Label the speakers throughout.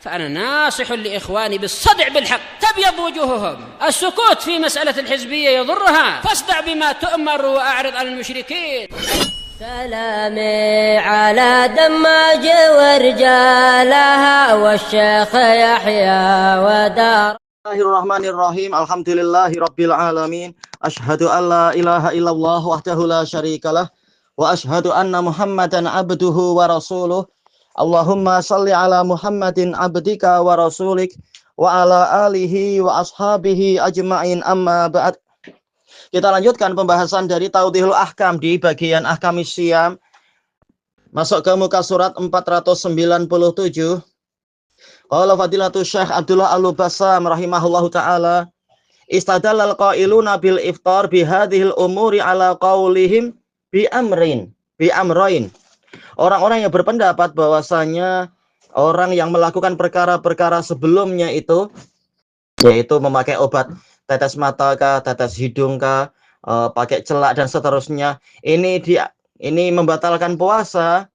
Speaker 1: فأنا ناصح لإخواني بالصدع بالحق تبيض وجوههم. السكوت في مسألة الحزبية يضرها، فاصدع بما تؤمر وأعرض عن المشركين.
Speaker 2: سلامي على دماج ورجالها والشيخ يحيى ودار.
Speaker 3: Bismillahirrahmanirrahim. Alhamdulillahirabbil alamin. Asyhadu an la ilaha illallah wahdahu la syarikalah wa asyhadu anna Muhammadan abduhu wa rasuluh. Allahumma shalli ala Muhammadin abdika wa rasulik wa ala alihi wa ashabihi ajma'in, amma ba'd. Kita lanjutkan pembahasan dari Tawdihul Ahkam di bagian Ahkamis Syiyam. Masuk ke muka surat 497. Qala fadilatul Syekh Abdullah Al-Bassam rahimahullahu ta'ala, istadallal qailuna bil iftar bihadhil umuri ala qaulihim bi amrain. Orang-orang yang berpendapat bahwasanya orang yang melakukan perkara-perkara sebelumnya itu, yaitu memakai obat tetes mata kah, tetes hidung kah, pakai celak dan seterusnya, ini membatalkan puasa.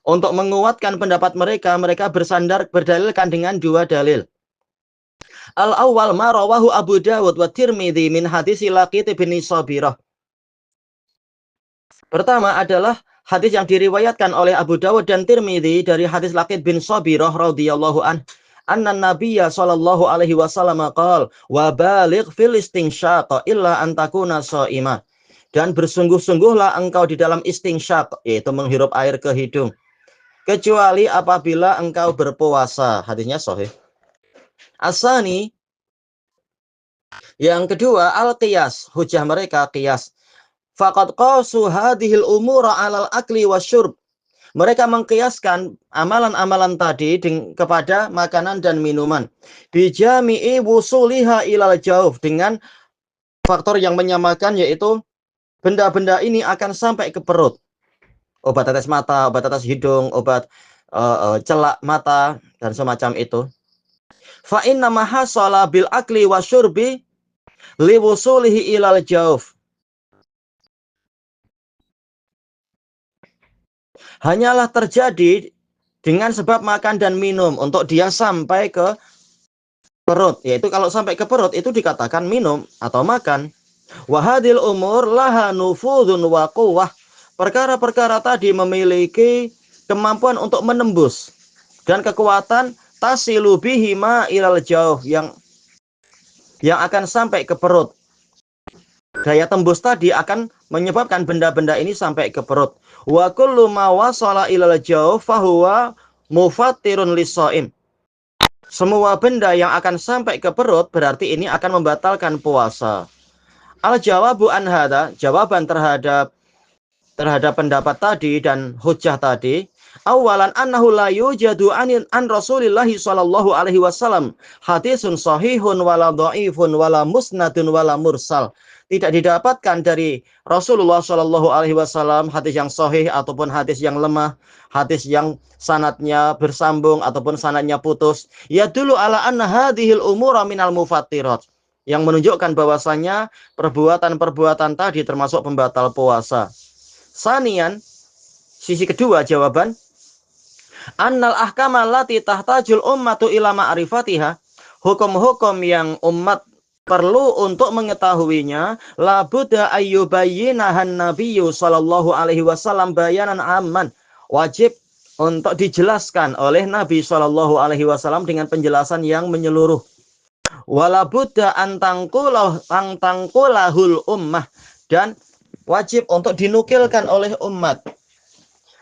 Speaker 3: Untuk menguatkan pendapat mereka berdalilkan dengan dua dalil. Al-awwal ma rawahu Abu Dawud wa Tirmidzi min hadis Laqit bin Sabirah. Pertama adalah hadis yang diriwayatkan oleh Abu Dawud dan Tirmidzi dari hadis Laqit bin Sabirah radhiyallahu an, anna Nabiyya sallallahu alaihi wasallam qala wa baligh fil istinsyaq illa an takuna shaimah. Dan bersungguh-sungguhlah engkau di dalam istinsyaq, yaitu menghirup air ke hidung, kecuali apabila engkau berpuasa. Hadisnya sahih. Asani, yang kedua, al-qiyas, hujah mereka qiyas. Faqad qasu hadhil umura 'alal akli wasyurb. Mereka mengkiaskan amalan-amalan tadi kepada makanan dan minuman. Bijami'i wusuliha ilal jauf, dengan faktor yang menyamakan, yaitu benda-benda ini akan sampai ke perut. Obat tetes mata, obat tetes hidung, obat celak mata, dan semacam itu. Fa inna ma hasala bil akli wasyurbi liwusulihi ilal jauf. Hanyalah terjadi dengan sebab makan dan minum untuk dia sampai ke perut. Yaitu kalau sampai ke perut itu dikatakan minum atau makan. Wahadil umur laha nufudun wa quwwah. Perkara-perkara tadi memiliki kemampuan untuk menembus dan kekuatan tasilu bihima ilal jauh, yang akan sampai ke perut. Daya tembus tadi akan menyebabkan benda-benda ini sampai ke perut. Wa kullu ma wasala ilal jauh fahuwa mufattirun lis-shaim. Semua benda yang akan sampai ke perut berarti ini akan membatalkan puasa. Al-jawabu an hadza, jawaban terhadap pendapat tadi dan hujjah tadi. Awalan annahu la yujadu an Rasulillahi sallallahu alaihi wasallam hadisun sahihun wala dhaifun wala musnadun wala mursal. Tidak didapatkan dari Rasulullah sallallahu alaihi wasallam hadis yang sahih ataupun hadis yang lemah, hadis yang sanadnya bersambung ataupun sanadnya putus. Ya dulu ala anna hadhil umura minal mufattirat, yang menunjukkan bahwasanya perbuatan-perbuatan tadi termasuk pembatal puasa. Sanian, sisi kedua jawaban, annal ahkama allati tahtajul ummatu ila ma'rifatiha, hukum-hukum yang umat perlu untuk mengetahuinya, la budda ayyubayyinahan nabiyyu sallallahu alaihi wasallam bayanan amman, wajib untuk dijelaskan oleh Nabi sallallahu alaihi wasallam dengan penjelasan yang menyeluruh. Wala budda an tangqulahul ummah, dan wajib untuk dinukilkan oleh umat.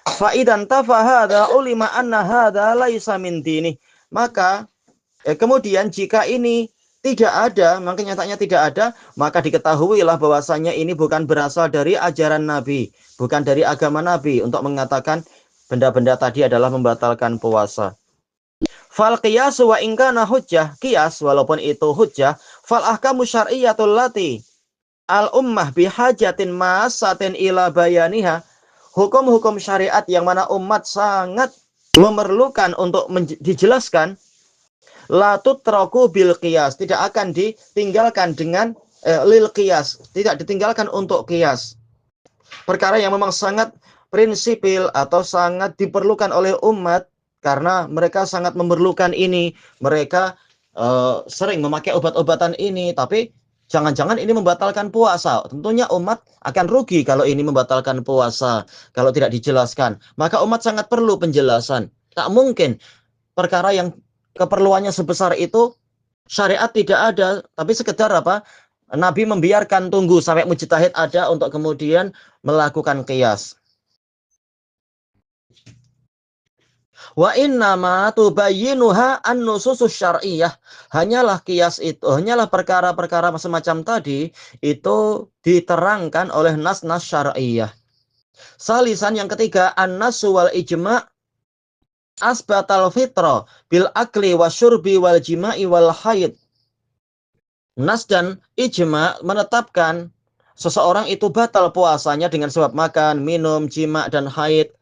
Speaker 3: Fa'idan tafahada ulima anna hadha laisa min dini. Maka kemudian jika ini tidak ada, maka nyatanya tidak ada, maka diketahuilah bahwasanya ini bukan berasal dari ajaran Nabi, bukan dari agama Nabi, untuk mengatakan benda-benda tadi adalah membatalkan puasa. Fal qiyas wa in kana hujjah, qiyas walaupun itu hujjah, fal ahkamu syar'iyyatul lati al ummah bihajatin masatin ila bayaniha, hukum-hukum syariat yang mana umat sangat memerlukan untuk dijelaskan, la tutraku bil qiyas, tidak akan ditinggalkan dengan lil qiyas, tidak ditinggalkan untuk qiyas. Perkara yang memang sangat prinsipil atau sangat diperlukan oleh umat karena mereka sangat memerlukan ini, mereka sering memakai obat-obatan ini, tapi jangan-jangan ini membatalkan puasa. Tentunya umat akan rugi kalau ini membatalkan puasa, kalau tidak dijelaskan. Maka umat sangat perlu penjelasan. Tak mungkin perkara yang keperluannya sebesar itu syariat tidak ada, tapi sekedar apa? Nabi membiarkan tunggu sampai mujtahid ada untuk kemudian melakukan qiyas. Wa innama tubayyinuha an-nususus syar'iyyah. Hanyalah qiyas itu, hanyalah perkara-perkara semacam tadi itu diterangkan oleh nas-nas syar'iyyah. Salisan yang ketiga, an-nasu wal ijma' asbatal fitra bil akli wasyurbi wal jima'i wal haid. Nas dan ijma menetapkan seseorang itu batal puasanya dengan sebab makan, minum, jima dan haid.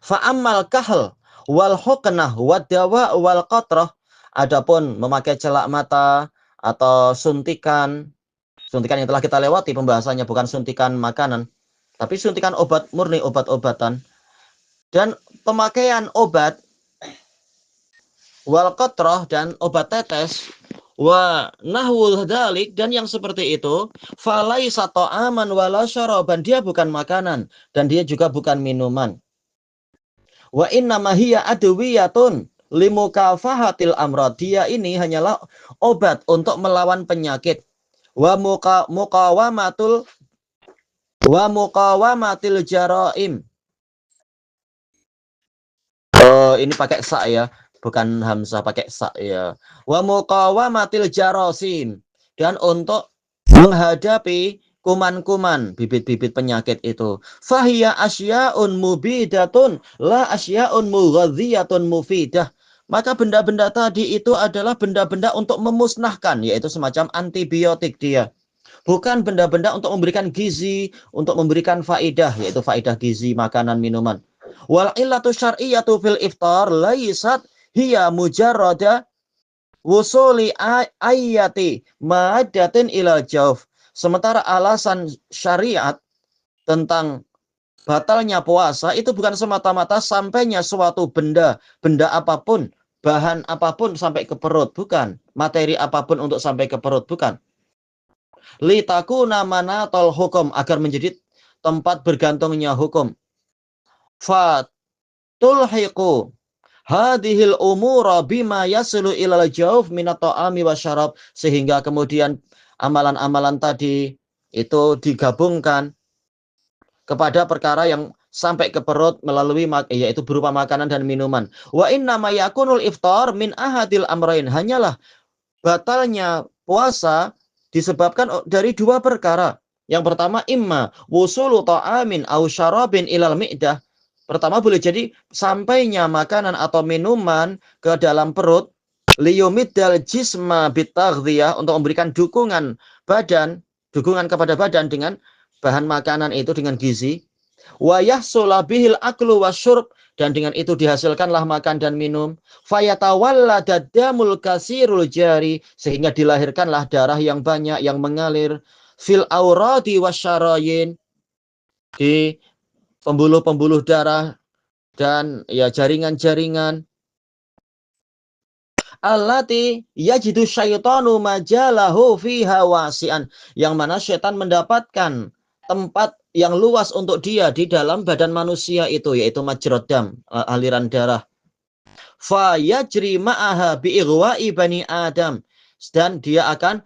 Speaker 3: Fa'ammal kahl wal huknah wad dawa wal qatrah, adapun memakai celak mata atau suntikan yang telah kita lewati pembahasannya, bukan suntikan makanan, tapi suntikan obat murni, obat-obatan, dan pemakaian obat wal qatrah dan obat tetes wa nahwul dzalik dan yang seperti itu, falaisa ta'aman wala syaraban, dia bukan makanan dan dia juga bukan minuman. Wa inna ma hiya adwiyatun limukafahatil amrad, dia ini hanyalah obat untuk melawan penyakit. Wa muqawamatil jaraim. Oh, ini pakai sa ya, bukan hamzah, pakai sa ya. Wa muqawamatil jarasim, dan untuk menghadapi kuman-kuman, bibit-bibit penyakit itu. Fahiya asya'un mubidatun la asya'un mughadhiyatun mufidah. Maka benda-benda tadi itu adalah benda-benda untuk memusnahkan, yaitu semacam antibiotik dia. Bukan benda-benda untuk memberikan gizi, untuk memberikan faedah, yaitu faedah gizi, makanan, minuman. Wal illatu syar'iyyatu fil iftar laisat hiya mujarrada wusuli ayati ma'adatin ilal jawf. Sementara alasan syariat tentang batalnya puasa itu bukan semata-mata sampainya suatu benda apapun, bahan apapun sampai ke perut, bukan. Materi apapun untuk sampai ke perut, bukan. Litakuna manatol hukum, agar menjadi tempat bergantungnya hukum. Fatulhiqu hadhil umura bima yaslu ilal jawf minat ta'ami wasyarab, sehingga kemudian amalan-amalan tadi itu digabungkan kepada perkara yang sampai ke perut melalui yaitu berupa makanan dan minuman. Wa inna ma yakunul iftar min ahadil amrain, hanyalah batalnya puasa disebabkan dari dua perkara. Yang pertama, imma wusulu ta'amin au syarabin ilal mi'dah. Pertama, boleh jadi sampainya makanan atau minuman ke dalam perut, liyumiddal jisma bitaghdhiyah, untuk memberikan dukungan kepada badan dengan bahan makanan itu, dengan gizi. Wa yahsula bihil aklu wasyurb, dan dengan itu dihasilkanlah makan dan minum. Fayatawallada damul kasirul jari, sehingga dilahirkanlah darah yang banyak yang mengalir. Fil auradi wasyarayin, di pembuluh-pembuluh darah dan ya jaringan-jaringan. Allati yajidu syaitanu majalahu fiha wasi'an, yang mana syaitan mendapatkan tempat yang luas untuk dia di dalam badan manusia itu, yaitu majrad dam, aliran darah. Fa yajri ma'aha bi'ighwa'i bani Adam, dan dia akan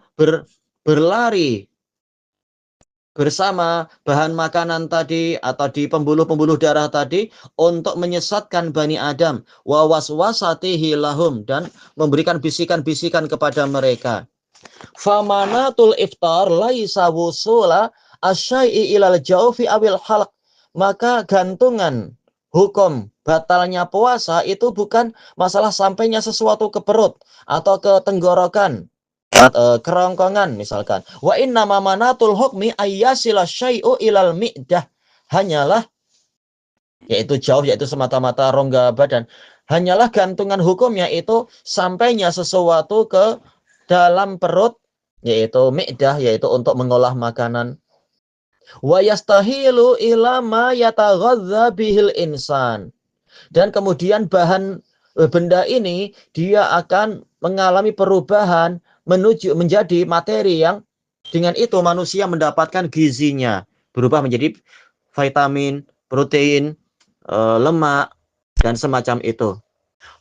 Speaker 3: berlari bersama bahan makanan tadi atau di pembuluh-pembuluh darah tadi untuk menyesatkan Bani Adam, wa waswasatihi lahum, dan memberikan bisikan-bisikan kepada mereka. Famanatul iftar laisa wusula asyai'i ilal jawfi awil halq, maka gantungan hukum batalnya puasa itu bukan masalah sampainya sesuatu ke perut atau ke tenggorokan, kerongkongan misalkan. Wa inna mamanatul hukmi ayyasila syai'u ilal mi'dah, hanyalah yaitu jauh, yaitu semata-mata rongga badan, hanyalah gantungan hukumnya itu sampainya sesuatu ke dalam perut, yaitu mi'dah, yaitu untuk mengolah makanan. Wa yastahilu ila ma yataghadza bihil insan, dan kemudian bahan benda ini dia akan mengalami perubahan menuju menjadi materi yang dengan itu manusia mendapatkan gizinya, berubah menjadi vitamin, protein, lemak dan semacam itu.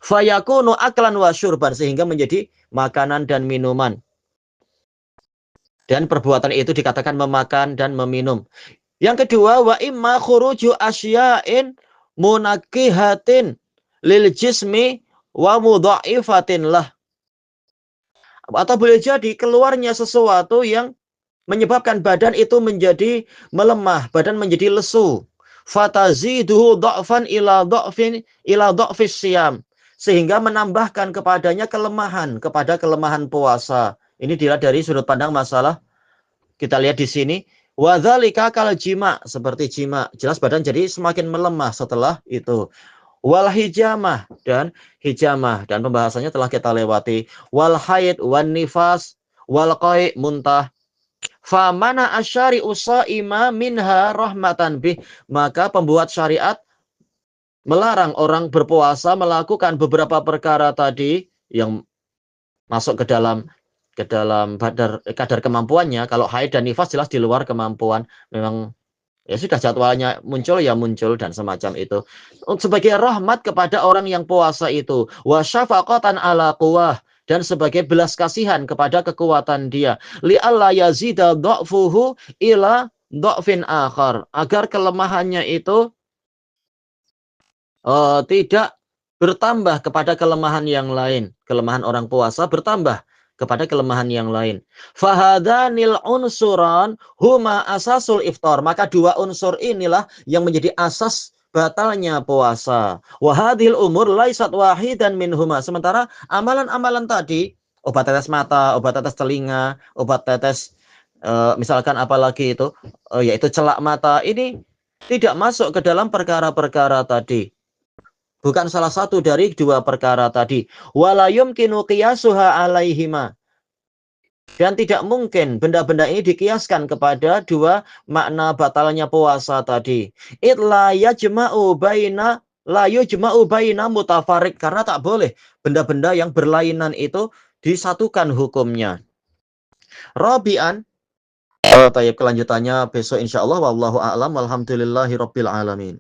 Speaker 3: Fayakunu aklan wa syurban, sehingga menjadi makanan dan minuman. Dan perbuatan itu dikatakan memakan dan meminum. Yang kedua, wa imma khuruju asya'in munakihatin lil jismi wa mudha'ifatin lah. Atau boleh jadi keluarnya sesuatu yang menyebabkan badan itu menjadi melemah, badan menjadi lesu. Fataziduhu dha'fan ila dha'fis siyam, sehingga menambahkan kepadanya kelemahan, kepada kelemahan puasa. Ini dilihat dari sudut pandang masalah. Kita lihat di sini, wa dzalika kal jima, seperti jima, jelas badan jadi semakin melemah setelah itu. Wal hijamah, dan hijamah, dan pembahasannya telah kita lewati. Wal haid wan nifas wal qai muntah. Famana asyari usaima minha rahmatan bih, maka pembuat syariat melarang orang berpuasa melakukan beberapa perkara tadi yang masuk ke dalam kadar kemampuannya. Kalau haid dan nifas jelas di luar kemampuan, memang ya sudah jadwalnya muncul ya muncul dan semacam itu. Sebagai rahmat kepada orang yang puasa itu, wa syafaqatan ala quwwah, dan sebagai belas kasihan kepada kekuatan dia, li alla yazida dha'fuhu ila dha'fin akhar, agar kelemahannya itu tidak bertambah kepada kelemahan yang lain. Kelemahan orang puasa bertambah kepada kelemahan yang lain. Fahadanil unsuran huma asasul iftar. Maka dua unsur inilah yang menjadi asas batalnya puasa. Wahadil umur laisat wahidan minhuma. Sementara amalan-amalan tadi, obat tetes mata, obat tetes telinga, obat tetes misalkan apalagi itu, yaitu celak mata, ini tidak masuk ke dalam perkara-perkara tadi. Bukan salah satu dari dua perkara tadi. Wala yumkinu qiyasuha alaihima. Dan tidak mungkin benda-benda ini dikiaskan kepada dua makna batalnya puasa tadi. La yujma'u baina mutafarik, karena tak boleh benda-benda yang berlainan itu disatukan hukumnya. Rabi'an, kelanjutannya besok insyaallah, wallahu a'lam, walhamdulillahi rabbil alamin.